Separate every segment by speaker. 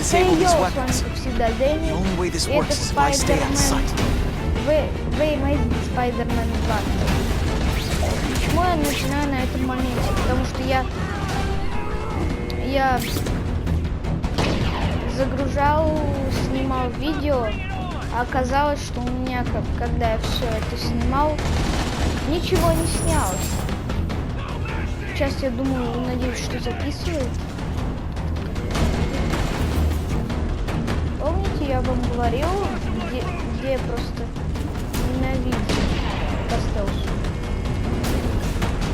Speaker 1: disable these weapons. The only way this works is if I stay out of sight.
Speaker 2: The Amazing Spider-Man 2. Почему я начинаю на этом моменте? Потому что я загружал, снимал видео, а оказалось, что у меня, когда я все это снимал, ничего не снялось. Сейчас я думаю, надеюсь, что записывает. Помните, я вам говорил, где я просто ненавижу Костелсу.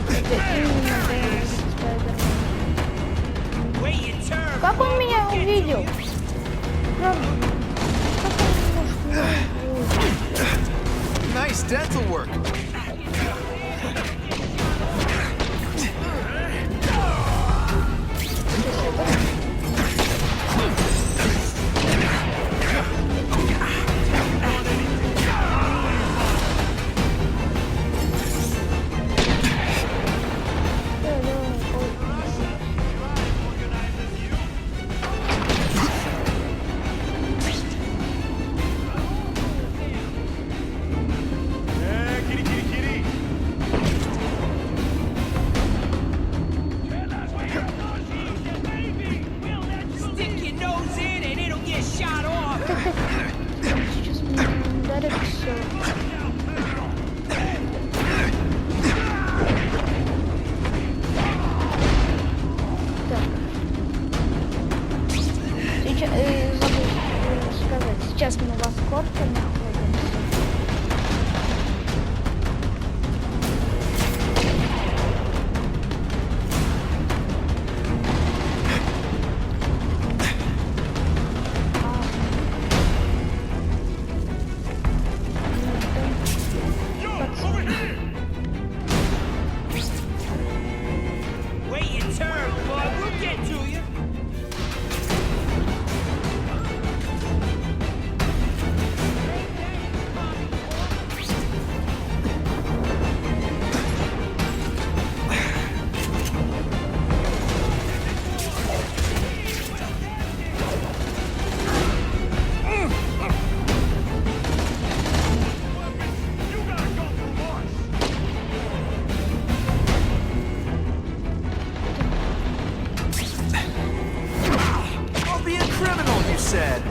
Speaker 2: Это именно Spider-Man. Как он меня увидел? Правда? Как он может...
Speaker 1: Nice dental work.
Speaker 2: Сейчас мы в Аскорте находимся.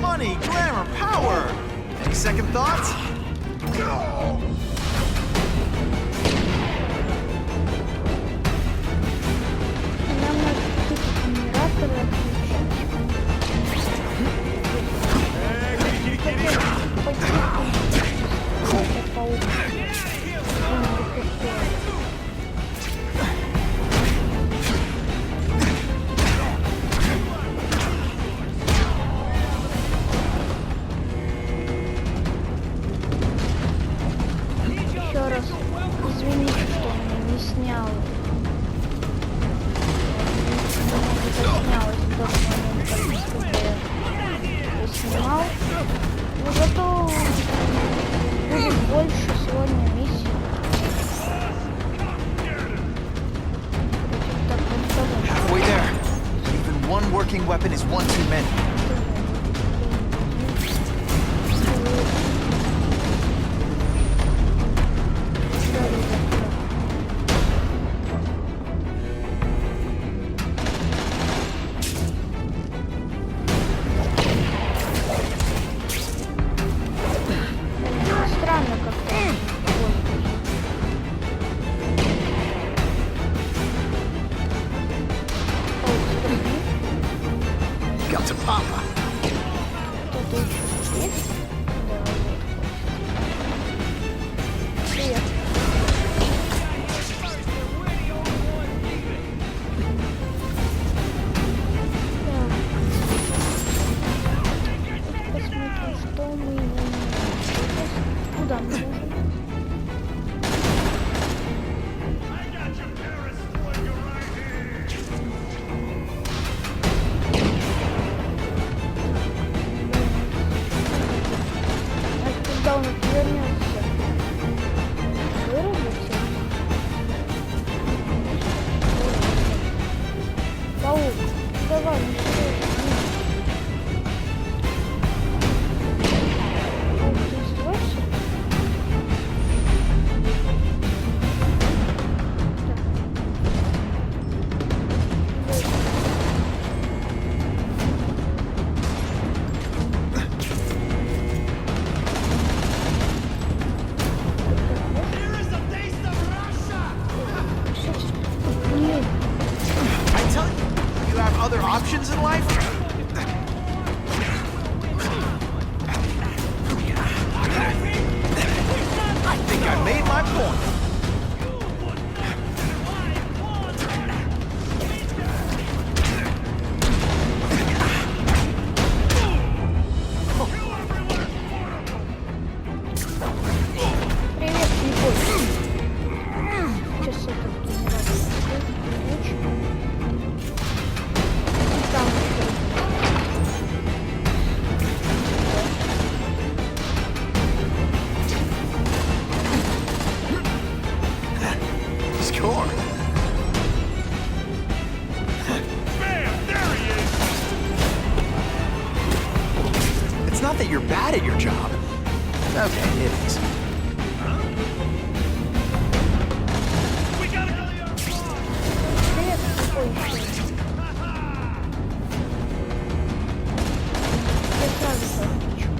Speaker 1: Money, glamour, power. Any second thoughts?
Speaker 2: Нам надо генераторы извините, что он не снял. Не снялось в тот момент, когда я снимал. Но зато будет больше сегодня миссий.
Speaker 1: Halfway there. Even one working weapon is one too many. Papa.
Speaker 2: Привет. Посмотрим, что мы можем. Куда мы можем? Когда он вернется, вырубите. Паук, давай, не
Speaker 1: bad at your job. Okay, it is.
Speaker 2: Привет, какой еще? Я сразу подключу.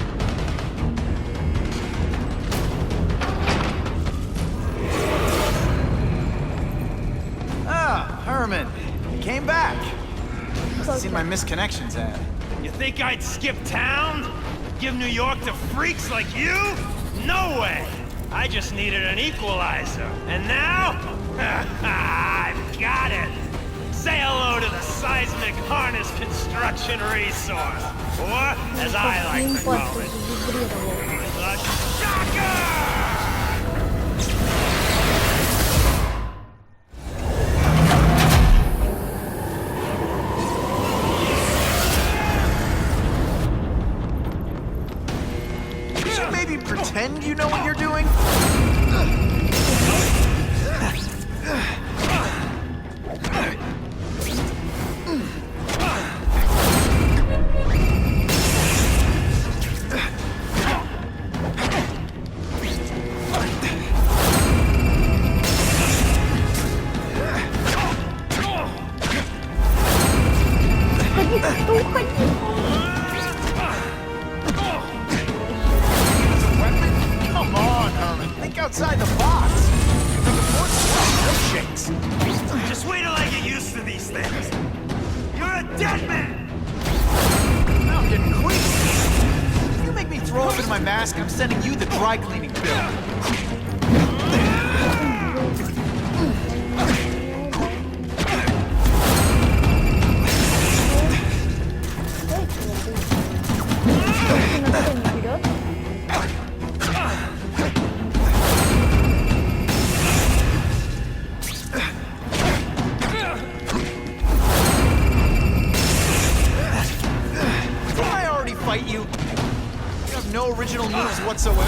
Speaker 1: Ah, Herman, you came back. Must have seen my missed connections ad.
Speaker 3: You think I'd skip town? Give New York to freaks like you? No way! I just needed an equalizer. And now? I've got it! Say hello to the seismic harness construction resource. Or, as I like to call it, the shocker!
Speaker 1: Pretend you know what you're doing? Outside the box. Milkshakes.
Speaker 3: Just wait till I get used to these things. You're a dead man.
Speaker 1: Now I'm getting queasy. If you make me throw up in my mask, I'm sending you the dry cleaning bill. Fight you. You have no original moves whatsoever.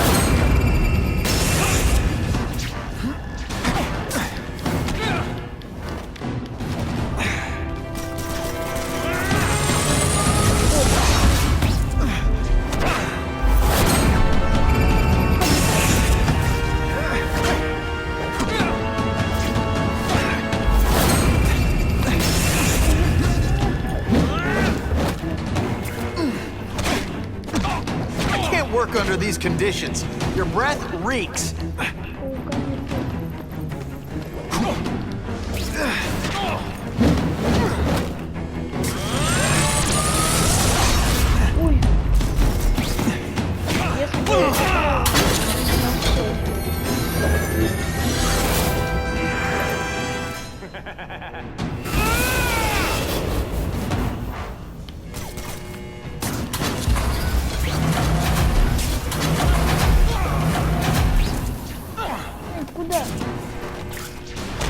Speaker 1: Work under these conditions. Your breath reeks.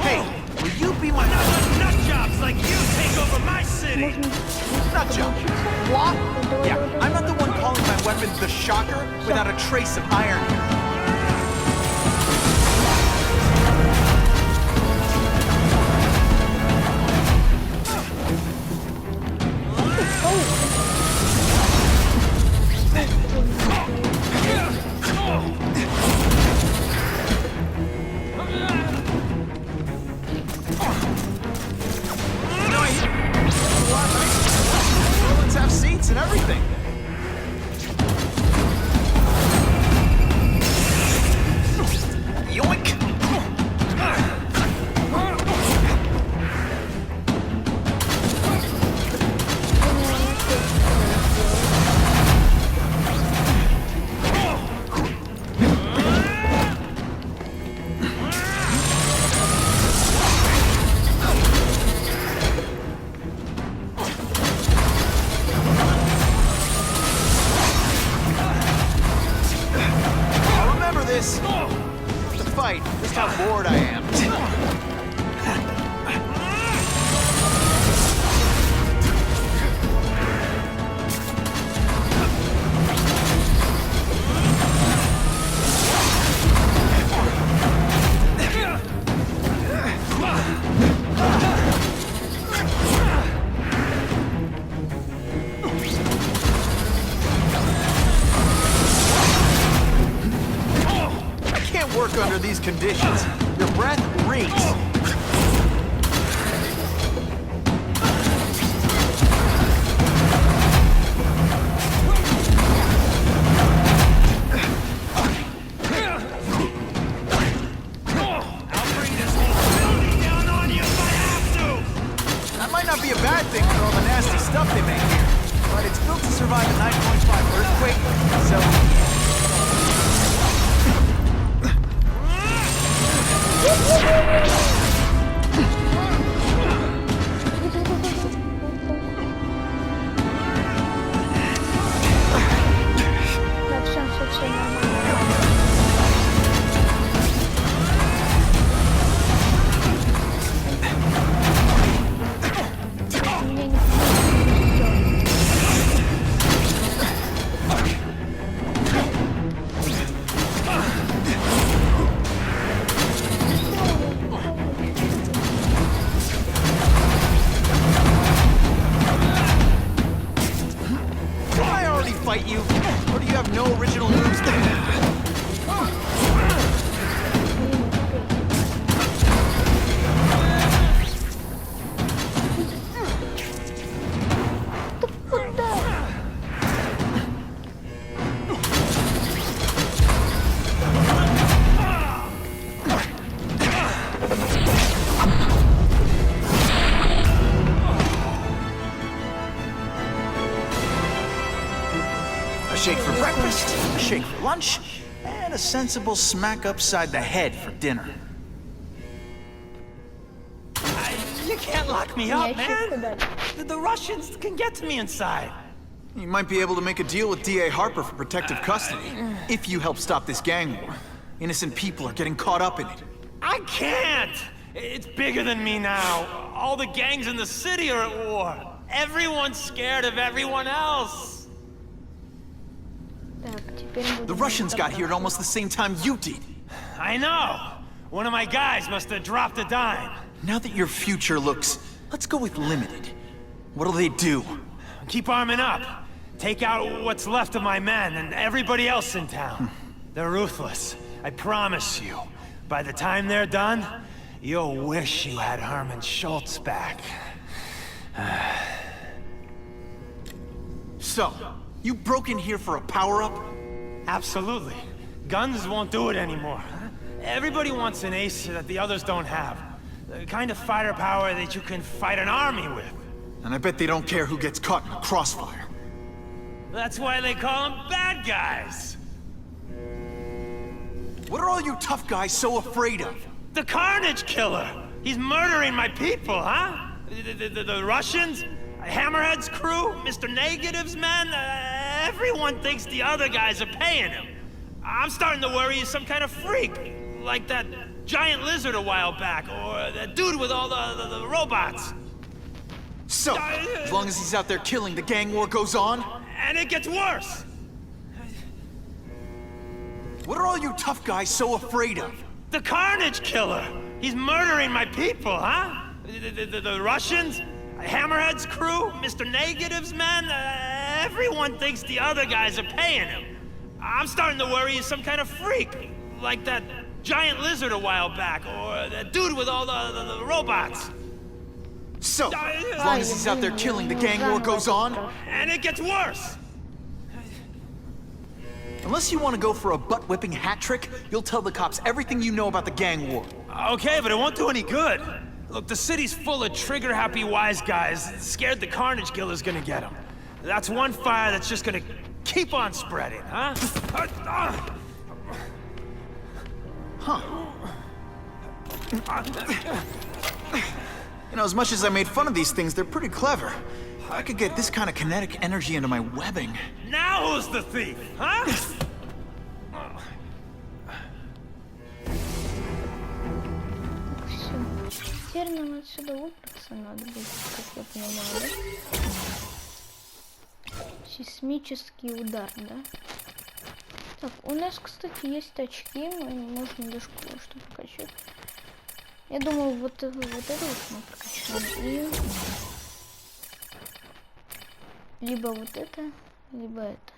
Speaker 1: Hey, will you be my
Speaker 3: nut jobs like you take over my city?
Speaker 1: Nut job? What? Yeah, I'm not the one calling my weapons the Shocker without a trace of irony. And everything. Yoink! The fight, just how bored I am. work under these conditions. Your breath reeks. Be a bad thing for all the nasty stuff they make here, but it's built to survive a 9.5 earthquake, so
Speaker 2: все нормально.
Speaker 1: fight you, or do you have no original moves? A shake for breakfast, a shake for lunch, and a sensible smack upside the head for dinner.
Speaker 3: You can't lock me up, man. The Russians can get to me inside.
Speaker 1: You might be able to make a deal with D.A. Harper for protective custody, if you help stop this gang war. Innocent people are getting caught up in it.
Speaker 3: I can't! It's bigger than me now. All the gangs in the city are at war. Everyone's scared of everyone else.
Speaker 1: The Russians got here at almost the same time you did.
Speaker 3: I know. One of my guys must have dropped a dime.
Speaker 1: Now that your future looks, let's go with limited. What'll they do?
Speaker 3: Keep arming up. Take out what's left of my men and everybody else in town. They're ruthless. I promise you. By the time they're done, you'll wish you had Herman Schultz back.
Speaker 1: So, you broke in here for a power-up?
Speaker 3: Absolutely. Guns won't do it anymore. Everybody wants an ace that the others don't have. The kind of fighter power that you can fight an army with.
Speaker 1: And I bet they don't care who gets caught in a crossfire.
Speaker 3: That's why they call them bad guys.
Speaker 1: What are all you tough guys so afraid of?
Speaker 3: The Carnage Killer! He's murdering my people, huh? The Russians? Hammerhead's crew? Mr. Negative's men? Everyone thinks the other guys are paying him. I'm starting to worry he's some kind of freak. Like that giant lizard a while back, or that dude with all the robots.
Speaker 1: So, as long as he's out there killing, the gang war goes on?
Speaker 3: And it gets worse!
Speaker 1: What are all you tough guys so afraid of?
Speaker 3: The Carnage Killer! He's murdering my people, huh? The Russians? Hammerhead's crew? Mr. Negative's men? Everyone thinks the other guys are paying him. I'm starting to worry he's some kind of freak. Like that giant lizard a while back, or that dude with all the robots.
Speaker 1: So, as long as he's out there killing, the gang war goes on?
Speaker 3: And it gets worse!
Speaker 1: Unless you want to go for a butt-whipping hat trick, you'll tell the cops everything you know about the gang war.
Speaker 3: Okay, but it won't do any good. Look, the city's full of trigger-happy wise guys scared the Carnage Killer's gonna get them. That's one fire that's just gonna keep on spreading, huh?
Speaker 1: You know, as much as I made fun of these things, they're pretty clever. I could get this kind of kinetic energy into my webbing.
Speaker 3: Now who's the thief, huh?
Speaker 2: Теперь нам отсюда выбраться надо будет, как я понимаю, да? Сейсмический удар, да? Так, у нас, кстати, есть очки, можно даже кое-что прокачать. Я думаю, вот это вот мы прокачаем. И... либо вот это, либо это.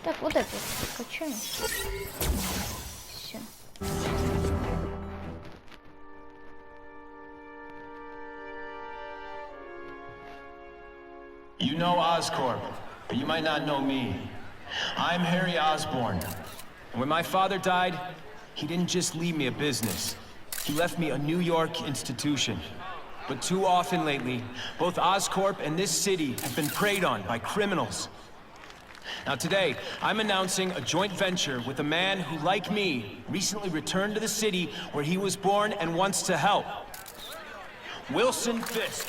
Speaker 2: Так, вот это качаем. Все.
Speaker 4: You know Oscorp, but you might not know me. I'm Harry Osborn. And when my father died, he didn't just leave me a business. He left me a New York institution. But too often lately, both Oscorp and this city have been preyed on by criminals. Now today, I'm announcing a joint venture with a man who, like me, recently returned to the city where he was born and wants to help. Wilson Fisk.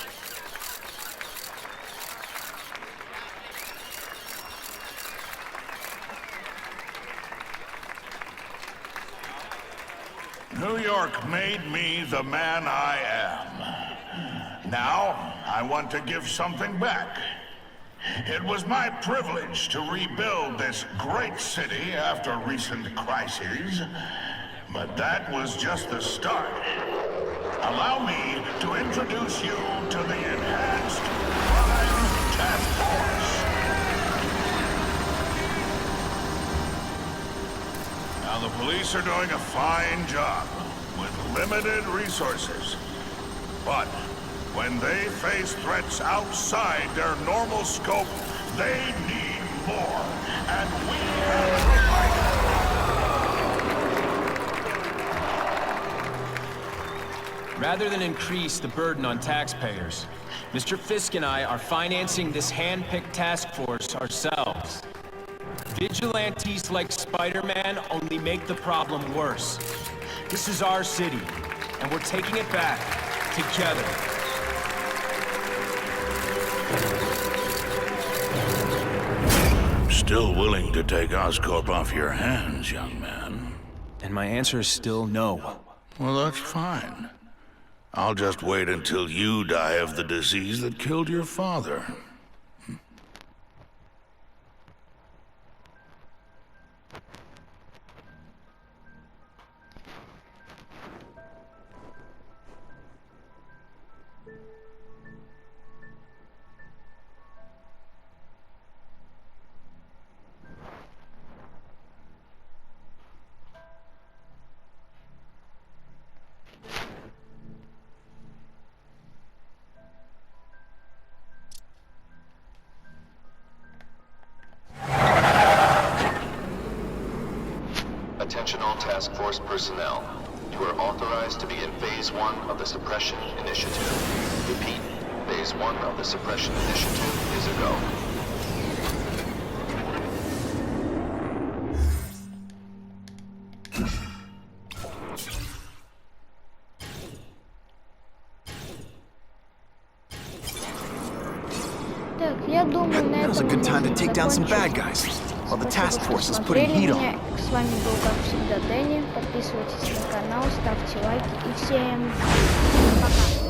Speaker 5: New York made me the man I am. Now, I want to give something back. It was my privilege to rebuild this great city after recent crises, but that was just the start. Allow me to introduce you to the Enhanced Crime Task Force. Now, the police are doing a fine job with limited resources. But when they face threats outside their normal scope, they need more. And we have provided.
Speaker 4: Rather than increase the burden on taxpayers, Mr. Fisk and I are financing this hand-picked task force ourselves. Vigilantes like Spider-Man only make the problem worse. This is our city, and we're taking it back together.
Speaker 5: I'm still willing to take Oscorp off your hands, young man.
Speaker 4: And my answer is still no.
Speaker 5: Well, that's fine. I'll just wait until you die of the disease that killed your father.
Speaker 6: Attention all task force personnel. You are authorized to begin Phase 1 of the Suppression Initiative. Repeat, Phase 1 of the Suppression Initiative is a go.
Speaker 2: Так, я думаю, на
Speaker 1: Now's a
Speaker 2: этом
Speaker 1: good time to
Speaker 2: мы
Speaker 1: take down some bad
Speaker 2: закончим.
Speaker 1: guys, while the
Speaker 2: Спасибо,
Speaker 1: task
Speaker 2: что
Speaker 1: force is putting
Speaker 2: смотрели
Speaker 1: heat on.
Speaker 2: меня. С вами был, как всегда, Дэнни. Подписывайтесь на канал, ставьте лайки и всем пока.